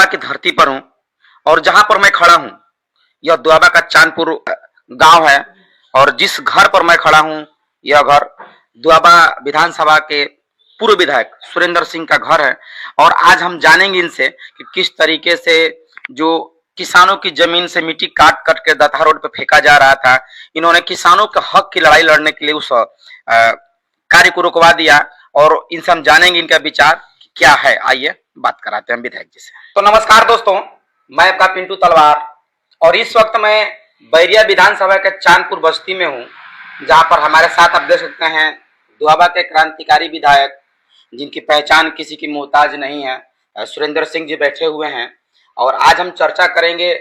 की धरती पर हूं और जहां पर मैं खड़ा हूं यह दोआबा का चांदपुर गांव है। और जिस घर पर मैं खड़ा हूं यह घर दोआबा विधानसभा के पूर्व विधायक सुरेंद्र सिंह का घर है। और आज हम जानेंगे इनसे कि किस तरीके से जो किसानों की जमीन से मिट्टी काट काट के दत्ता रोड पे फेंका जा रहा था, इन्होंने किसानों के हक की लड़ाई लड़ने के लिए उस कार्य को रुकवा दिया। और इनसे हम जानेंगे इनका विचार क्या है। आइए बात कराते हैं विधायक जी से। तो नमस्कार दोस्तों, मैं आपका पिंटू तलवार और इस वक्त मैं बैरिया विधानसभा के चांदपुर बस्ती में हूँ, जहाँ पर हमारे साथ आप देख सकते हैं दोआबा के क्रांतिकारी विधायक जिनकी पहचान किसी की मोहताज नहीं है, सुरेंद्र सिंह जी बैठे हुए हैं। और आज हम चर्चा करेंगे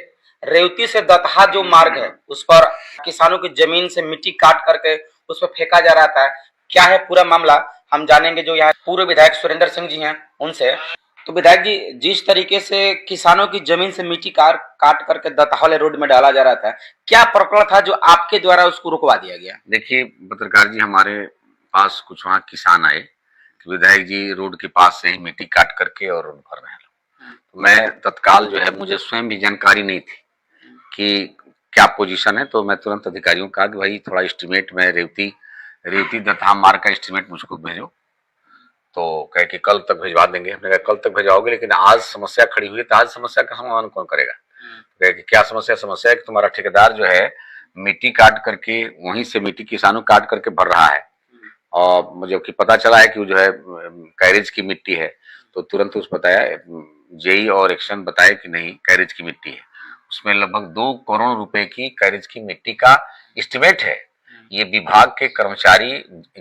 रेवती से दतहा जो मार्ग है उस पर किसानों की जमीन से मिट्टी काट करके उस पर फेंका जा रहा था, क्या है पूरा मामला हम जानेंगे जो यहाँ पूर्व विधायक सुरेंद्र सिंह जी हैं उनसे। तो विधायक जी, जिस तरीके से किसानों की जमीन से मिट्टी काट करके दत्ता वाले रोड में डाला जा रहा था, क्या प्रकरण था जो आपके द्वारा उसको रुकवा दिया गया? देखिए पत्रकार जी, हमारे पास कुछ वहाँ किसान आए, विधायक जी रोड के पास से ही मिट्टी काट करके और रोड भर रहे हैं। तो मैं तत्काल जो है, मुझे स्वयं भी जानकारी नहीं थी कि क्या पोजीशन है, तो मैं तुरंत अधिकारियों को कहा कि भाई थोड़ा एस्टिमेट में रेवती दत्ता मार्ग का एस्टिमेट मुझको भेजो। तो कह के कल तक भिजवा देंगे। हमने कहा कल तक भिजवाओगे, लेकिन आज समस्या खड़ी हुई है तो आज समस्या का समाधान कौन करेगा? कह के क्या समस्या है कि तुम्हारा ठेकेदार जो है मिट्टी काट करके वहीं से मिट्टी किसानों काट करके भर रहा है। और मुझे पता चला है कि वो जो है कैरेज की मिट्टी है, तो तुरंत उस बताया जेई और एक्शन बताया कि नहीं कैरेज की मिट्टी है। उसमें लगभग 2 करोड़ रुपए की कैरेज की मिट्टी का एस्टिमेट है। ये विभाग के कर्मचारी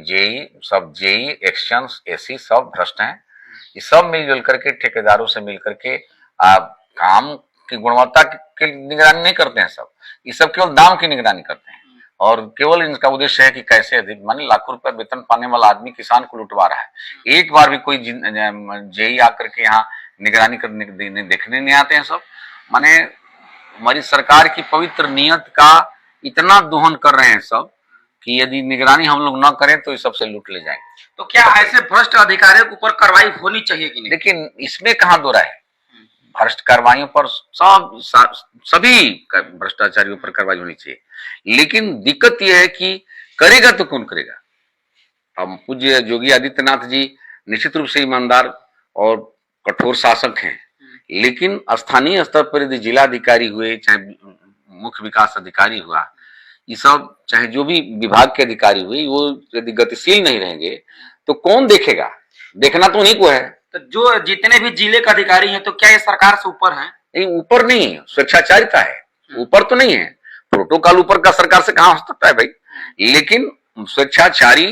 जेई एक्शन एसी सब भ्रष्ट हैं। ये सब मिलजुल करके ठेकेदारों से मिल करके काम की गुणवत्ता की निगरानी नहीं करते हैं। सब ये सब केवल दाम की निगरानी करते हैं और केवल इनका उद्देश्य है कि कैसे अधिक माने लाखों रुपए वेतन पाने वाला आदमी किसान को लुटवा रहा है। एक बार भी कोई जेई आकर के यहाँ निगरानी करने देखने नहीं आते हैं। सब माने हमारी सरकार की पवित्र नियत का इतना दोहन कर रहे हैं सब कि यदि निगरानी हम लोग ना करें तो इस सबसे लूट ले जाएंगे। तो क्या ऐसे भ्रष्ट अधिकारियों के ऊपर कार्रवाई होनी चाहिए कि नहीं? लेकिन इसमें कहाँ दो राय है, भ्रष्ट कार्रवाइयों पर सभी भ्रष्टाचारियों पर कार्रवाई होनी चाहिए। लेकिन दिक्कत यह है कि करेगा तो कौन करेगा? अब पूज्य योगी आदित्यनाथ जी निश्चित रूप से ईमानदार और कठोर शासक हैं, लेकिन स्थानीय स्तर पर यदि जिलाधिकारी हुए, चाहे मुख्य विकास अधिकारी हुआ, ये सब चाहे जो भी विभाग के अधिकारी हुए, वो यदि गतिशील नहीं रहेंगे तो कौन देखेगा? देखना तो उन्हीं को है। तो जो जितने भी जिले के अधिकारी हैं, तो क्या ये सरकार से ऊपर हैं? नहीं, ऊपर नहीं, स्वेच्छाचारिता है, ऊपर तो नहीं है। प्रोटोकॉल ऊपर का सरकार से कहां हो सकता है भाई? लेकिन स्वेच्छाचारी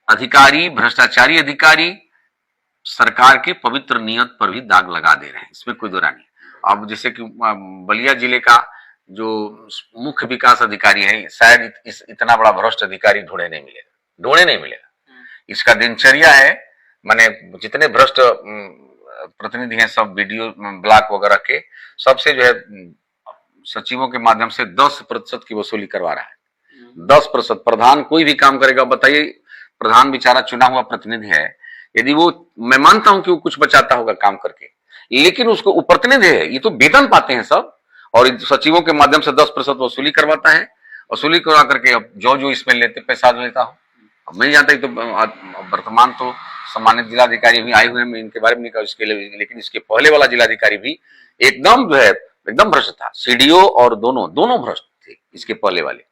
अधिकारी, भ्रष्टाचारी अधिकारी सरकार के पवित्र नियत पर भी दाग लगा दे रहे हैं, इसमें कोई दो राय नहीं। अब जैसे कि बलिया जिले का जो मुख्य विकास अधिकारी है, शायद इतना बड़ा भ्रष्ट अधिकारी ढूंढे नहीं मिलेगा। इसका दिनचर्या है, माने जितने भ्रष्ट प्रतिनिधि हैं सब वीडियो ब्लॉक वगैरह के सबसे जो है सचिवों के माध्यम से 10% की वसूली करवा रहा है। 10%। प्रधान कोई भी काम करेगा, बताइए, प्रधान बेचारा चुना हुआ प्रतिनिधि है, यदि वो, मैं मानता हूं कि वो कुछ बचाता होगा काम करके, लेकिन उसको वो प्रतिनिधि है, ये तो वेतन पाते हैं सब, और सचिवों के माध्यम से 10% वसूली करवाता है। वसूली करवा करके अब जो इसमें लेते पैसा लेता हो, अब नहीं जानता। तो वर्तमान तो सम्मानित जिलाधिकारी भी आए हुए हैं, मैं इनके बारे में नहीं कहा इसके लिए, लेकिन इसके पहले वाला जिलाधिकारी भी एकदम जो है एकदम भ्रष्ट था। सीडीओ और दोनों भ्रष्ट थे इसके पहले वाले,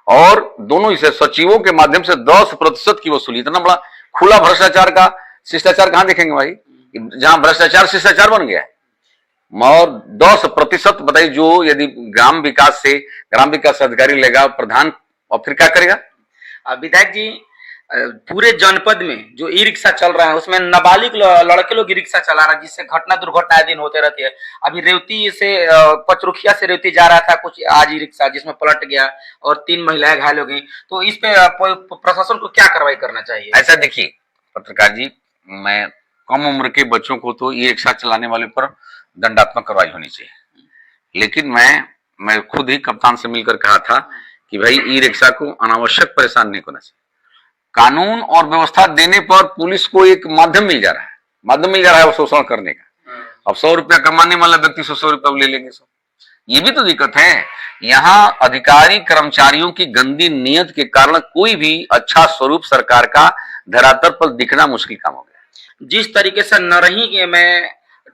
और दोनों इसे सचिवों के माध्यम से 10% की वसूली। इतना बड़ा खुला भ्रष्टाचार का शिष्टाचार कहां देखेंगे भाई? जहां भ्रष्टाचार शिष्टाचार बन गया है। और 10% बताइए, जो यदि ग्राम विकास अधिकारी लेगा प्रधान, और फिर क्या करेगा? विधायक जी, पूरे जनपद में जो ई रिक्शा चल रहा है उसमें नाबालिग लड़के लोग ई रिक्शा चला रहा है, जिससे दुर्घटनाएं दिन होते रहती है। अभी रेवती से पचरुखिया से रेवती जा रहा था कुछ आज ई रिक्शा, जिसमें पलट गया और 3 महिलाएं घायल हो गई। तो इस पे प्रशासन को क्या कार्रवाई करना चाहिए? ऐसा देखिए पत्रकार जी, मैं कम उम्र के बच्चों को तो ई रिक्शा चलाने वाले पर दंडात्मक कार्रवाई होनी चाहिए, लेकिन मैं खुद ही कप्तान से मिलकर कहा था कि भाई ई रिक्शा को अनावश्यक परेशान नहीं करना चाहिए। कानून और व्यवस्था देने पर पुलिस को एक माध्यम मिल जा रहा है वो शोषण करने का। अब 100 रुपया कमाने वाला व्यक्ति 100 रुपया ले लेंगे सब। ये भी तो दिक्कत है। यहाँ अधिकारी कर्मचारियों की गंदी नीयत के कारण कोई भी अच्छा स्वरूप सरकार का धरातल पर दिखना मुश्किल काम हो गया। जिस तरीके से नरही में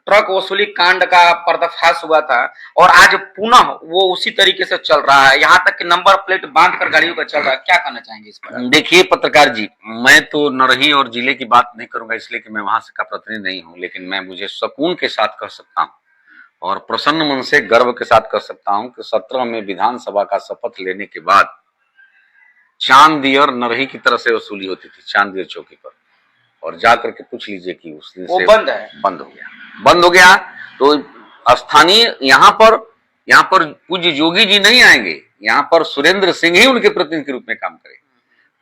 ट्रक वसूली कांड का पर्दाफाश हुआ था और आज पुनः वो उसी तरीके से चल रहा है, यहाँ तक कि नंबर प्लेट बांध कर गाड़ियों का चल रहा है, क्या कहना चाहेंगे इस पर? देखिए पत्रकार जी, मैं तो नरही और जिले की बात नहीं करूंगा इसलिए कि मैं वहां से का प्रतिनिधि नहीं हूं, लेकिन मैं मुझे सुकून के साथ कह सकता हूं और प्रसन्न मन से गर्व के साथ कह सकता हूं कि 17 में विधानसभा का शपथ लेने के बाद चांदियर नरही की तरफ से वसूली होती थी चांदियर चौकी पर, और जाकर के पूछ लीजिए कि उस दिन से बंद है, बंद हो गया। तो स्थानीय यहाँ पर पूज्य जोगी जी नहीं आएंगे, यहाँ पर सुरेंद्र सिंह ही उनके प्रतिनिधि के रूप में काम करेंगे।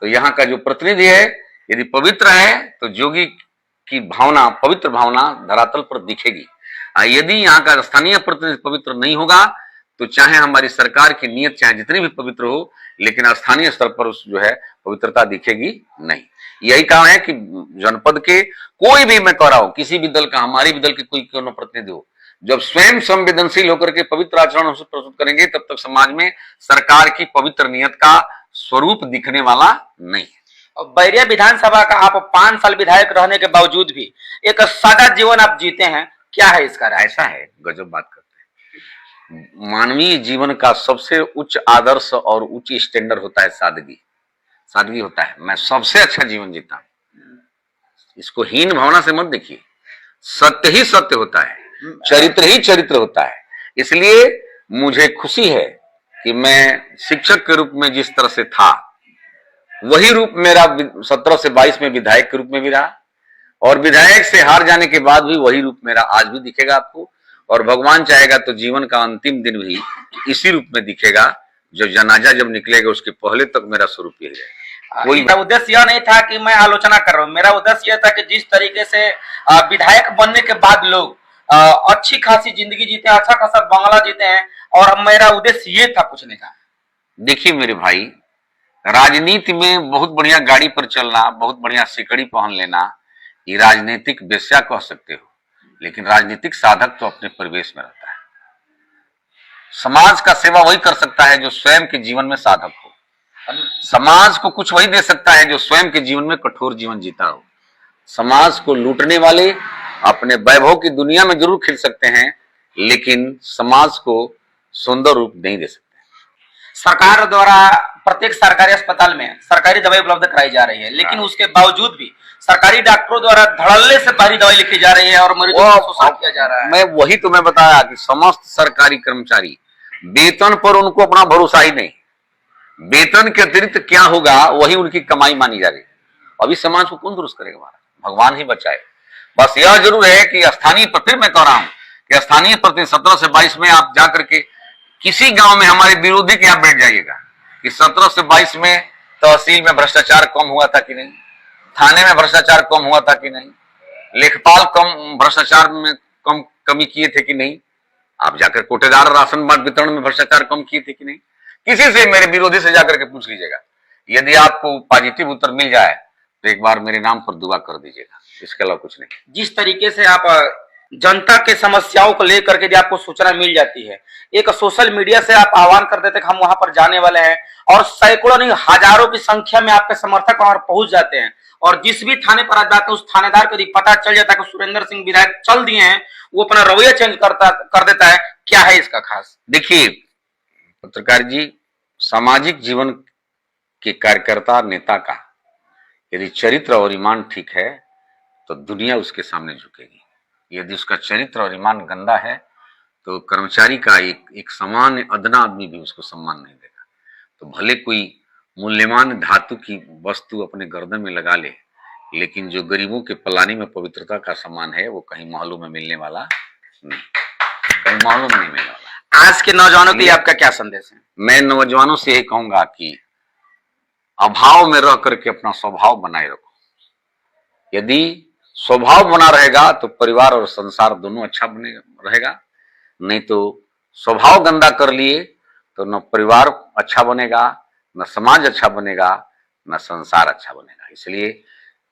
तो यहाँ का जो प्रतिनिधि है यदि पवित्र है तो जोगी की भावना, पवित्र भावना धरातल पर दिखेगी। यदि यहाँ का स्थानीय प्रतिनिधि पवित्र नहीं होगा तो चाहे हमारी सरकार की नीयत चाहे जितनी भी पवित्र हो, लेकिन स्थानीय स्तर पर उस जो है पवित्रता दिखेगी नहीं। यही कारण है कि जनपद के कोई भी, मैं कह रहा हूं किसी भी दल का, हमारी भी दल के कोई क्यों न प्रतिनिधि हो, जब स्वयं संवेदनशील होकर के पवित्र आचरण प्रस्तुत करेंगे तब तक समाज में सरकार की पवित्र नियत का स्वरूप दिखने वाला नहीं है। बैरिया विधानसभा का आप 5 साल विधायक रहने के बावजूद भी एक सादा जीवन आप जीते हैं, क्या है इसका राज? ऐसा है, गजब बात करते हैं। मानवीय जीवन का सबसे उच्च आदर्श और उच्च स्टैंडर्ड होता है सादगी होता है। मैं सबसे अच्छा जीवन जीता हूं, इसको हीन भावना से मत देखिए। सत्य ही सत्य होता है, चरित्र ही चरित्र होता है। इसलिए मुझे खुशी है कि मैं शिक्षक के रूप में जिस तरह से था वही रूप मेरा 17 से 22 में विधायक के रूप में भी रहा, और विधायक से हार जाने के बाद भी वही रूप मेरा आज भी दिखेगा आपको, और भगवान चाहेगा तो जीवन का अंतिम दिन भी इसी रूप में दिखेगा। जब जनाजा जब निकलेगा उसके पहले तक मेरा स्वरूप यही रहेगा। मेरा उद्देश्य यह नहीं था कि मैं आलोचना कर रहा हूँ, मेरा उद्देश्य यह था कि जिस तरीके से विधायक बनने के बाद लोग अच्छी खासी जिंदगी जीते हैं, अच्छा खासा बंगला जीते हैं, और मेरा उद्देश्य ये था पूछने का। देखिए मेरे भाई, राजनीति में बहुत बढ़िया गाड़ी पर चलना, बहुत बढ़िया सिकड़ी पहन लेना, ये राजनीतिक वेश्या कह सकते हो, लेकिन राजनीतिक साधक तो अपने परिवेश में रहता है। समाज का सेवा वही कर सकता है जो स्वयं के जीवन में साधक हो। समाज को कुछ वही दे सकता है जो स्वयं के जीवन में कठोर जीवन जीता हो। समाज को लूटने वाले अपने वैभव की दुनिया में जरूर खिल सकते हैं, लेकिन समाज को सुंदर रूप नहीं दे सकते। सरकार द्वारा प्रत्येक सरकारी अस्पताल में सरकारी दवाई उपलब्ध कराई जा रही है, लेकिन उसके बावजूद भी सरकारी डॉक्टरों द्वारा धड़ल्ले से बाहरी दवाई लिखी जा रही है और मरीजों का शोषण किया जा रहा है। मैं वही तुम्हें बताया कि समस्त सरकारी कर्मचारी वेतन पर उनको अपना भरोसा ही नहीं, वेतन के अतिरिक्त क्या होगा वही उनकी कमाई मानी जा रही है। अभी समाज को कौन दुरुस्त करेगा? हमारा भगवान ही बचाए। बस यह जरूर है कि स्थानीय, फिर मैं कह रहा हूं कि स्थानीय प्रति 17 से 22 में आप जाकर के किसी गांव में हमारे विरोधी के यहां बैठ जाइएगा कि 17 से 22 में तहसील में भ्रष्टाचार कम हुआ था कि नहीं, थाने में भ्रष्टाचार कम हुआ था कि नहीं, लेखपाल कम भ्रष्टाचार में कमी किए थे कि नहीं, आप जाकर कोटेदार राशन वितरण में भ्रष्टाचार कम किए थे कि नहीं, किसी से, मेरे विरोधी से जाकर के पूछ लीजिएगा। यदि आपको पॉजिटिव उत्तर मिल जाए तो एक बार मेरे नाम पर दुआ कर दीजिएगा, इसके अलावा कुछ नहीं। जिस तरीके से आप जनता के समस्याओं को लेकर के आपको सूचना मिल जाती है, एक सोशल मीडिया से आप आह्वान कर देते कि हम वहां पर जाने वाले हैं, और सैकड़ों नहीं हजारों की संख्या में आपके समर्थक वहां पहुंच जाते हैं, और जिस भी थाने पर आप जाते हैं उस थानेदार को यदि पता चल जाता है कि सुरेंद्र सिंह विधायक चल दिए हैं, वो अपना रवैया चेंज कर देता है। क्या है इसका खास? देखिए पत्रकार जी, सामाजिक जीवन के कार्यकर्ता नेता का यदि चरित्र और ईमान ठीक है तो दुनिया उसके सामने झुकेगी। यदि उसका चरित्र और ईमान गंदा है तो कर्मचारी का एक सामान्य अदना आदमी भी उसको सम्मान नहीं देगा। तो भले कोई मूल्यवान धातु की वस्तु अपने गर्दन में लगा ले, लेकिन जो गरीबों के पलानी में पवित्रता का सामान है वो कहीं महलों में मिलने वाला नहीं, कहीं महलों में नहीं मिलने वाला। आज के नौजवानों के लिए आपका क्या संदेश है? मैं नौजवानों से यही कहूंगा कि अभाव में रह करके अपना स्वभाव बनाए रखो। यदि स्वभाव बना रहेगा तो परिवार और संसार दोनों अच्छा बने रहेगा, नहीं तो स्वभाव गंदा कर लिए तो न परिवार अच्छा बनेगा, न समाज अच्छा बनेगा, न संसार अच्छा बनेगा। इसलिए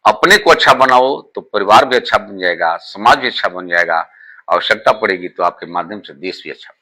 अपने को अच्छा बनाओ तो परिवार भी अच्छा बन जाएगा, समाज भी अच्छा बन जाएगा, आवश्यकता पड़ेगी तो आपके माध्यम से देश भी अच्छा